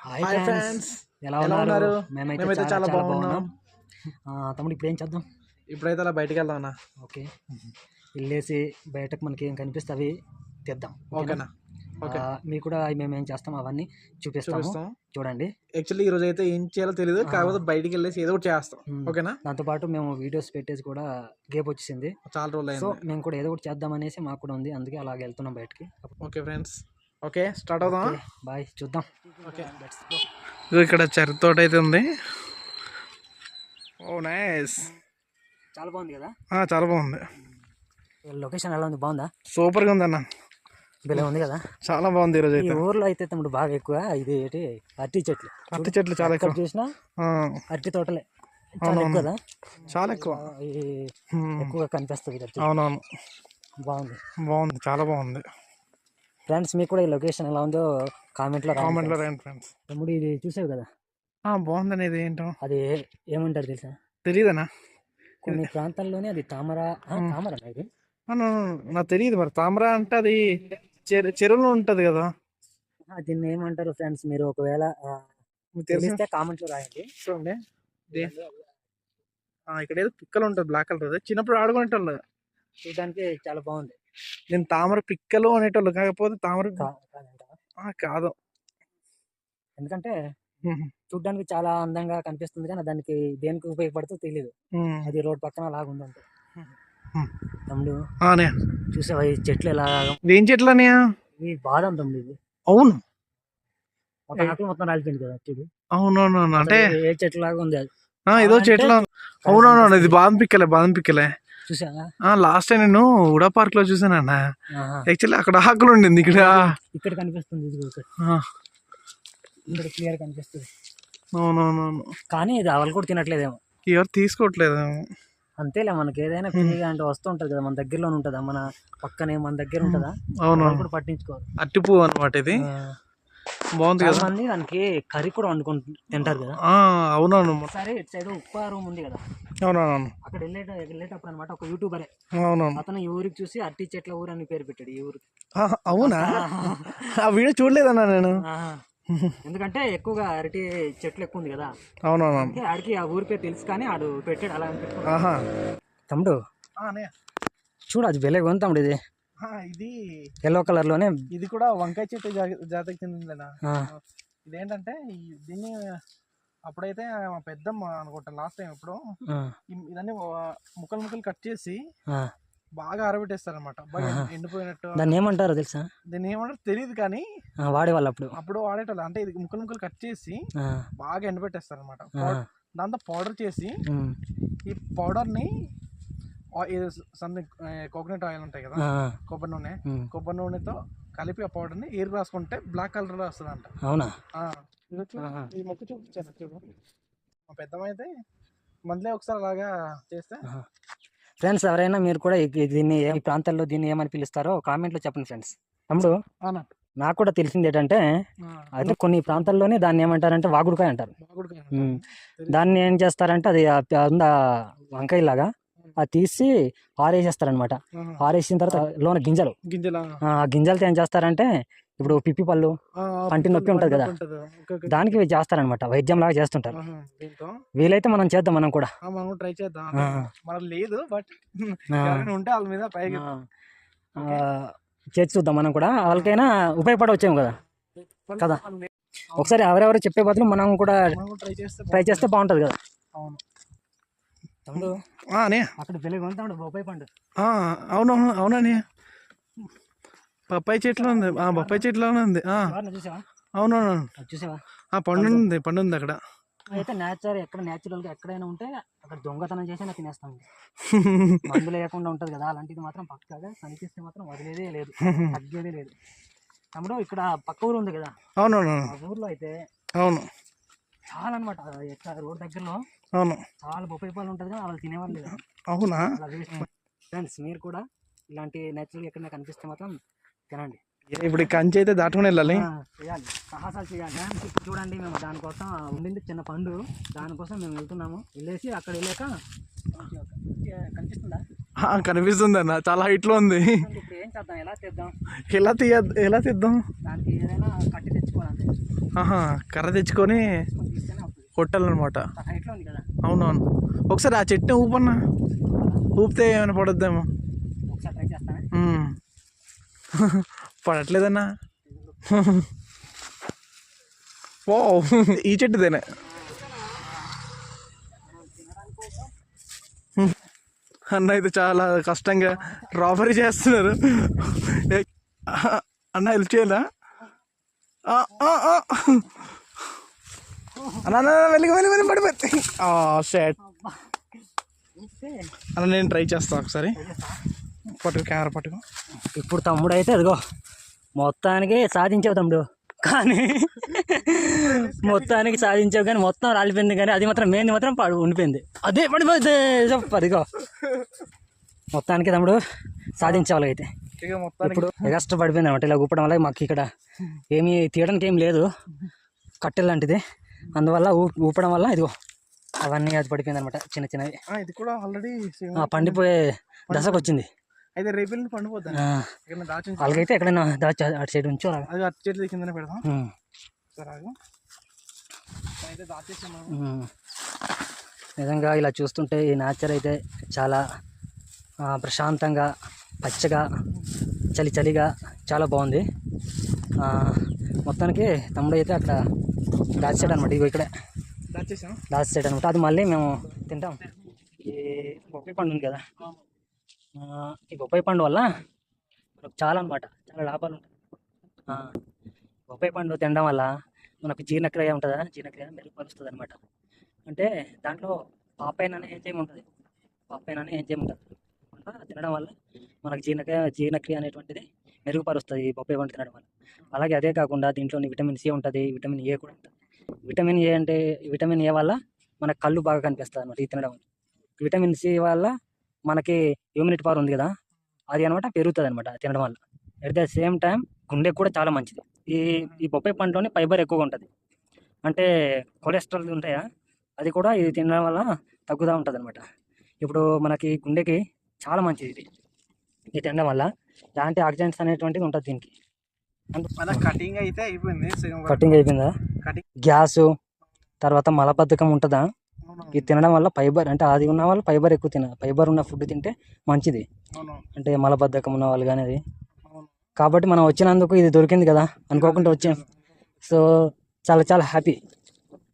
Hi friends, ఎలా ఉన్నారు? మేమైతే చాలా బాగున్నాం. తమ్ముడు ఇప్పుడు ఏం చేద్దాం? ఇప్పుడైతే అలా బయటికి వెళ్దాం అన్న. ఓకే, వెళ్ళేసి బయటకు మనకి ఏం కనిపిస్తే అవి తెద్దాం. ఓకేనా? ఓకే, మీకు కూడా మేము ఏం చేస్తాం అవన్నీ చూపిస్తాం. చూడండి. యాక్చువల్లీ ఈ రోజు అయితే ఏం చేయాలో తెలియదు, కాకపోతే బయటికి వెళ్ళేసి ఏదో ఒకటి చేస్తాం. ఓకేనా? దాంతో పాటు మేము వీడియోస్ పెట్టేసి కూడా గేప్ వచ్చేసింది, చాలా రోజులు అయింది. సో మేము కూడా ఏదో ఒకటి చేద్దాం అనేసి మాకు కూడా ఉంది, అందుకే అలాగే వెళ్తున్నాం బయటకి. ఓకే ఫ్రెండ్స్, ఓకే స్టార్ట్ అవుదాం. బాయ్, చూద్దాం. ఓకే, ఇక్కడ చెరుకు తోట అయితే ఉంది. ఓ నైస్, చాలా బాగుంది కదా? చాలా బాగుంది. లొకేషన్ ఎలా ఉంది? బాగుందా? సూపర్ గా ఉంది అన్న, భలే ఉంది కదా? చాలా బాగుంది. ఈ రోజు అయితే ఊర్లో అయితే తమ్ముడు బాగా ఎక్కువ ఇది ఏంటి అరటి చెట్లు చాలా ఎక్కువ చూసినా, అరటి తోటలే కదా, చాలా ఎక్కువ ఎక్కువగా కనిపిస్తుంది. అవునవును, బాగుంది, చాలా బాగుంది. ఫ్రెండ్స్, మీకు కూడా ఈ లొకేషన్ ఎలా ఉందో కామెంట్లో రాయండి ఫ్రెండ్స్. తమ్ముడు ఇది చూసావు కదా? బాగుందని. ఇది ఏంటో అది ఏమంటారు తెలుసా? తెలియదనా? కొన్ని ప్రాంతాల్లోనే అది తామర ఇది నాకు తెలియదు. మరి తామర అంటే అది చెరువులో ఉంటది కదా, దీన్ని ఏమంటారు ఫ్రెండ్స్? మీరు ఒకవేళ తెలిస్తే కామెంట్లో రాయండి. చూడండి, ఇక్కడ ఏదో పిక్కలు ఉంటుంది, బ్లాక్ కలర్. చిన్నప్పుడు ఆడుకునేటోళ్ళు, చూడడానికి చాలా బాగుంది. నేను తామర పిక్కలు అనేటోళ్ళు, కాకపోతే తామర కాదు. ఎందుకంటే చూడ్డానికి చాలా అందంగా కనిపిస్తుంది, కానీ దానికి దేనికి ఉపయోగపడుతుందో తెలియదు. అది రోడ్ పక్కన లాగా ఉందంటే. తమ్ముడు చూసావా ఈ చెట్లు ఎలా? ఏం చెట్లు అన్నయ్య? ఈ బాదం తమ్ముడు, ఇది. అవును, ఒక ఆకులు మొత్తం రాలిపోయింది కదా చూడు. అవునవును, అంటే ఏ చెట్లు లాగా ఉంది అది? ఏదో చెట్లు. అవునవును, ఇది బాదం పిక్కలే. చూసావా? లాస్ట్ టైం నేను ఉడా పార్క్ లో చూసానన్న. యాక్చువల్లీ అక్కడ ఆకులు ఉండింది, ఇక్కడ కనిపిస్తుంది. ఇక్కడ క్లియర్ కనిపిస్తుంది. అవునవునవును, కానీ ఇది అవలు కూడా తినట్లేదేమో, ఎవరు తీసుకోవట్లేదు. అంతేలే, మనకి ఏదైనా ఫ్రీగా అంటే వస్తూ ఉంటది కదా, మన దగ్గరలోనే ఉంటదా, మన పక్కనే మన దగ్గర ఉంటదా. అవును, కూడా పట్టించుకోరు. అట్టిపువ్వు అనమాట ఇది. బాగుంది కదా. మంది దానికి కర్రీ కూడా వండుకొని తింటారు కదా. అవునవును, సరే ఇటు సైడ్ ఉప్పారం ఉంది కదా. అవునవును, అక్కడ వెళ్ళేటప్పుడు అనమాట ఒక యూట్యూబరే, అవునవును, అతను ఈ ఊరికి చూసి అరటి చెట్ల ఊరు అని పేరు పెట్టాడు ఈ ఊరికి. అవునా? ఆ వీడియో చూడలేదన్నా నేను. ఎందుకంటే ఎక్కువగా అరటి చెట్లు ఎక్కువ ఉంది కదా. అవునవును, ఆడికి ఆ ఊరి పేరు తెలుసు, కానీ ఆడు పెట్టాడు అలా అని. తమ్ముడు చూడు, అది బెలే ఉంది తమ్ముడు. ఇది ఎల్లో కలర్ లోనే, ఇది కూడా వంకాయ చెట్టు జాతకి చెందిందేనా. ఇదేంటంటే దీన్ని అప్పుడైతే మా పెద్దమ్మ అనుకుంటా లాస్ట్ టైం ఎప్పుడు ఇదన్నీ ముక్కలు కట్ చేసి బాగా ఆరబెట్టేస్తారు అనమాట, బాగా ఎండిపోయినట్టు. దాన్ని ఏమంటారో తెలుసా? దీన్ని ఏమంటారు తెలియదు, కానీ వాడేవాళ్ళు అప్పుడు వాడేటోళ్ళు. అంటే ఇది ముక్కలు కట్ చేసి బాగా ఎండబెట్టేస్తారు అనమాట. దాంతో పౌడర్ చేసి, ఈ పౌడర్ ని సంథింగ్ కోకోనట్ ఆయిల్ ఉంటాయి కదా, కొబ్బరి నూనెతో కలిపి ఆ పౌడర్ ని ఎయిర్ రాసుకుంటే బ్లాక్ కలర్ లో వస్తుంది అంట. అవునా? ఈ మొక్క చూపించాను చూడు, మా పెద్దమ్మ అయితే మంత్లీ ఒకసారి అలాగా చేస్తే. ఫ్రెండ్స్, ఎవరైనా మీరు కూడా దీన్ని ఈ ప్రాంతాల్లో దీన్ని ఏమని పిలుస్తారో కామెంట్ లో చెప్పండి ఫ్రెండ్స్. తమ్ముడు, నాకు కూడా తెలిసింది ఏంటంటే, అయితే కొన్ని ప్రాంతాల్లోనే దాన్ని ఏమంటారంటే వాగుడుకాయ అంటారు. దాన్ని ఏం చేస్తారంటే, అది వంకాయ లాగా అది తీసి ఆరేసేస్తారనమాట. ఆరేసిన తర్వాత లోన గింజలతో ఏం చేస్తారంటే, ఇప్పుడు పిప్పి పళ్ళు, పంటి నొప్పి ఉంటది కదా, దానికి చేస్తారనమాట, వైద్యం లాగా చేస్తుంటారు. వీలైతే మనం చేద్దాం, మనం కూడా ట్రై చేద్దాం. లేదు బట్ ఉంటే వాళ్ళ మీద చేసి చూద్దాం మనం కూడా, వాళ్ళకైనా ఉపయోగపడవచ్చేమో కదా. ఒకసారి ఎవరెవరు చెప్పే బదులు మనం కూడా ట్రై చేస్తే బాగుంటది కదా. తమ్ముడు, అక్కడ వెలుగు తమ్ముడు బొప్పాయి పండు. అవునని బొప్పాయి చెట్లు ఉంది, బొప్పాయి చెట్లోనే ఉంది. అవునవును, చూసావా? పండు ఉంది అక్కడ. అయితే న్యాచురల్ గా ఎక్కడైనా ఉంటే అక్కడ దొంగతనం చేసి తినేస్తాం. మందులు లేకుండా ఉంటది కదా, అలాంటిది మాత్రం పక్కగా కనిపిస్తే మాత్రం వదిలేదే లేదు, తగ్గేదే లేదు. తమ్ముడు, ఇక్కడ పక్క ఊరు ఉంది కదా. అవునవును, ఆ ఊర్లో అయితే చాలా అనమాట, రోడ్ దగ్గరలో చాలా బొప్పాయి పాలు ఉంటది కదా, వాళ్ళు తినేవాళ్ళు లేదు. అవునా? ఫ్రెండ్స్, మీరు కూడా ఇలాంటి నేచురల్ ఎక్కడైనా కనిపిస్తే మాత్రం తినండి. ఇప్పుడు కంచి అయితే దాటుకుని వెళ్ళాలి, సాహసాలు చేయాలి. చూడండి, మేము దానికోసం ఉండింది చిన్న పండు, దానికోసం మేము వెళ్తున్నాము. వెళ్ళేసి అక్కడ వెళ్ళాక కనిపిస్తుందా? కనిపిస్తుంది అన్న, చాలా హైట్ లో ఉంది. ఇప్పుడు ఏం చేద్దాం? ఎలా తీద్దాం? ఎలా తీద్దాం? దానికి ఏదైనా కట్టి తెచ్చుకోవాలంటే ఆహా, కర్ర తెచ్చుకొని కొట్టాలన్నమాట. హైట్లో ఉంది కదా, అవునవును. ఒకసారి ఆ చెట్టు ఊపన్నా, ఊపితే ఏమైనా పడొద్దేమో. ఒకసారి ట్రై చేస్తాను. పడట్లేదన్నా. ఓ, ఈ చెట్టుదేనే. అన్న అయితే చాలా కష్టంగా రాబరీ చేస్తున్నారు. అన్న హెల్ప్ చేయాలా? అన్న వెళ్ళి వెళ్ళి వెళ్ళి పడిపోతే షర్ట్ అన్న. నేను ట్రై చేస్తాను ఒకసారి. పట్టుకు, కెమెరా పట్టుకో. ఇప్పుడు తమ్ముడు అయితే అదిగో మొత్తానికి సాధించావు తమ్ముడు, కానీ మొత్తానికి సాధించావు కానీ మొత్తం రాలిపోయింది, కానీ అది మాత్రం మెయిన్ మాత్రం ఉండిపోయింది. అదే పడిపోతే చెప్పు. అదిగో మొత్తానికి తమ్ముడు సాధించాలి అయితే. ఇక మొత్తానికి ఇప్పుడు ఎగస్ట్రా పడిపోయింది అనమాట. ఇలా ఊపడం వల్ల మాకు ఇక్కడ ఏమీ తీయడానికి ఏం లేదు, కట్టెలు లాంటిది. అందువల్ల ఊపడం వల్ల ఇదిగో అవన్నీ అది పడిపోయింది అనమాట, చిన్న చిన్నవి. ఇది కూడా ఆల్రెడీ పండిపోయే దశకు వచ్చింది. అయితే రేపు పండిపోతాను. అలాగైతే ఎక్కడైనా దాచి అటు సైడ్ ఉంచో, అది అటు చెట్టు కిందనే పెడదాం. సరే, అయితే దాచేసాము. నిజంగా ఇలా చూస్తుంటే ఈ నేచర్ అయితే చాలా ప్రశాంతంగా, పచ్చగా, చలి చలిగా చాలా బాగుంది. మొత్తానికి తమ్ముడు అయితే అక్కడ దాచేసాడు అనమాట. ఇగో ఇక్కడే దాచేసాడు అనమాట. అది మళ్ళీ మేము తింటాం. ఈ బొప్పాయి పండు ఉంది కదా, ఈ బొప్పాయి పండు వల్ల మనకు చాలా అనమాట, చాలా లాభాలు ఉంటాయి. బొప్పాయి పండు తినడం వల్ల మనకు జీర్ణక్రియ ఉంటుందా, జీర్ణక్రియ మెరుగుపరుస్తుంది అనమాట. అంటే దాంట్లో పాపైన అనే ఎంజైమ్ ఉంటుంది, పాపైన అనే ఎంజైమ్ ఉంటుంది. తినడం వల్ల మనకు జీర్ణక్రియ అనేటువంటిది మెరుగుపరుస్తుంది ఈ బొప్పాయి పండు తినడం వల్ల. అలాగే అదే కాకుండా దీంట్లోని విటమిన్ సి ఉంటుంది, విటమిన్ ఏ కూడా ఉంటుంది. విటమిన్ ఏ అంటే, విటమిన్ ఏ వల్ల మనకు కళ్ళు బాగా కనిపిస్తుంది అనమాట ఈ తినడం వల్ల. విటమిన్ సి వల్ల మనకి ఇమ్యూనిటీ పవర్ ఉంది కదా, అది అనమాట పెరుగుతుంది అనమాట తినడం వల్ల. అట్ ద సేమ్ టైం గుండెకు కూడా చాలా మంచిది. ఈ బొప్పాయి పండులోని ఫైబర్ ఎక్కువగా ఉంటుంది. అంటే కొలెస్ట్రాల్ ఉంటాయా, అది కూడా ఇది తినడం వల్ల తగ్గుతూ ఉంటుంది అనమాట. ఇప్పుడు మనకి గుండెకి చాలా మంచిది ఇది తినడం వల్ల. యాంటీ ఆక్సిడెంట్స్ అనేటువంటిది ఉంటుంది దీనికి. కటింగ్ అయితే అయిపోయింది. కటింగ్ అయిపోయిందా? గ్యాసు తర్వాత మలబద్ధకం ఉంటుందా? ఇది తినడం వల్ల ఫైబర్, అంటే అది ఉన్న వాళ్ళు ఫైబర్ ఎక్కువ ఫైబర్ ఉన్న ఫుడ్ తింటే మంచిది. అంటే మలబద్ధకం ఉన్న వాళ్ళు కానీ అది. కాబట్టి మనం వచ్చినందుకు ఇది దొరికింది కదా, అనుకోకుండా వచ్చాం. సో చాలా చాలా హ్యాపీ.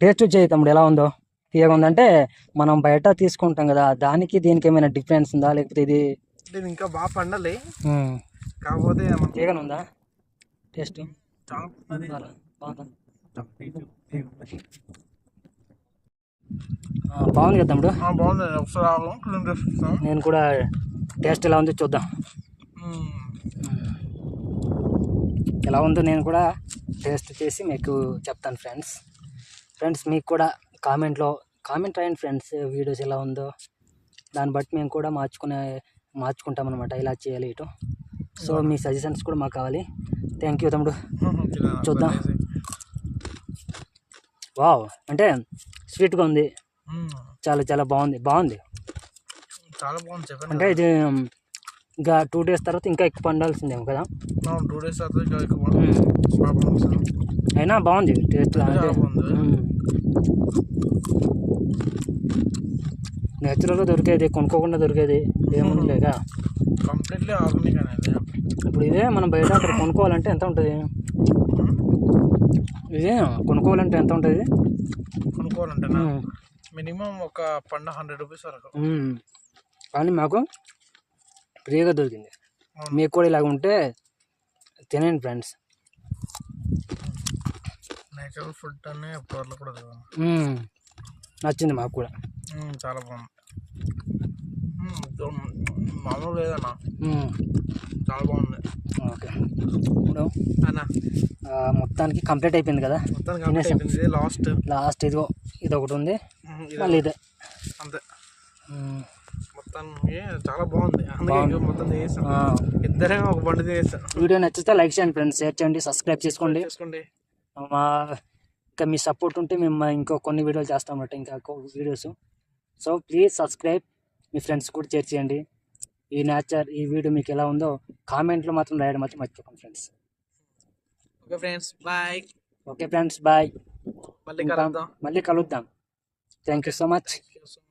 టేస్ట్ చేయి తమ్ముడు, ఎలా ఉందో? తీయగా ఉందంటే మనం బయట తీసుకుంటాం కదా, దానికి దీనికి ఏమైనా డిఫరెన్స్ ఉందా, లేకపోతే ఇది ఇంకా బాగా పండాలి కాకపోతే తీయగానే ఉందా? టేస్ట్ బాగుంది కదా తమ్ముడు? బాగుంది. ఒకసారి నేను కూడా టేస్ట్ ఎలా ఉందో చూద్దాం. ఎలా ఉందో నేను కూడా టేస్ట్ చేసి మీకు చెప్తాను ఫ్రెండ్స్. మీకు కూడా కామెంట్ రాయండి ఫ్రెండ్స్, వీడియోస్ ఎలా ఉందో. దాన్ని బట్టి మేము కూడా మార్చుకుంటాం అనమాట, ఇలా చేయాలి ఇటు. సో మీ సజెషన్స్ కూడా మాకు కావాలి. థ్యాంక్ యూ తమ్ముడు. చూద్దాం. వావ్, అంటే స్వీట్గా ఉంది, చాలా చాలా బాగుంది. చాలా బాగుంది. అంటే ఇది ఇంకా 2 days తర్వాత ఇంకా ఎక్కువ పండాల్సిందేమో కదా? 2 days తర్వాత అయినా బాగుంది టేస్ట్. అంటే నేచురల్గా దొరికేది, కొనుక్కోకుండా దొరికేది ఏముంది లేక కంప్లీట్లీ ఆర్గానిక్ అనేది. ఇప్పుడు ఇదే మనం బయట అక్కడ కొనుక్కోవాలంటే ఎంత ఉంటుంది? ఇదే కొనుక్కోవాలంటే ఎంత ఉంటుంది? కొనుక్కోవాలంటే మినిమం ఒక పండు 100 రూపీస్ వరకు. కానీ మాకు ఫ్రీగా దొరికింది. మీకు కూడా ఇలాగ ఉంటే తినండి ఫ్రెండ్స్. నేచురల్ ఫుడ్ అనే టోర్లో కూడా నచ్చింది మాకు కూడా. చాలా బాగుంది. మామూలు లేదన్నా, చాలా బాగుంది. ఓకే, ఇప్పుడు మొత్తానికి కంప్లీట్ అయిపోయింది కదా? లాస్ట్ ఇదిగో ఇది ఒకటి ఉంది, మళ్ళీ ఇదే అంతే. మొత్తానికి చాలా బాగుంది. మొత్తం ఇద్దరే ఒక బండి చేస్తాం. వీడియో నచ్చితే లైక్ చేయండి ఫ్రెండ్స్, షేర్ చేయండి, సబ్స్క్రైబ్ చేసుకోండి. ఇంకా మీ సపోర్ట్ ఉంటే మేము ఇంకో కొన్ని వీడియోలు చేస్తాం అన్నమాట, ఇంకా videos. So please subscribe, me friends కూడా షేర్ చేయండి. ఈ వీడియో మీకు ఎలా ఉందో కామెంట్లో మాత్రం రాయడం మాత్రం మర్చిపోకండి friends. Okay friends, bye. Okay friends bye, మళ్ళీ కలుద్దాం. మళ్ళీ కలుద్దాం. Thank you so much. Thank you so much.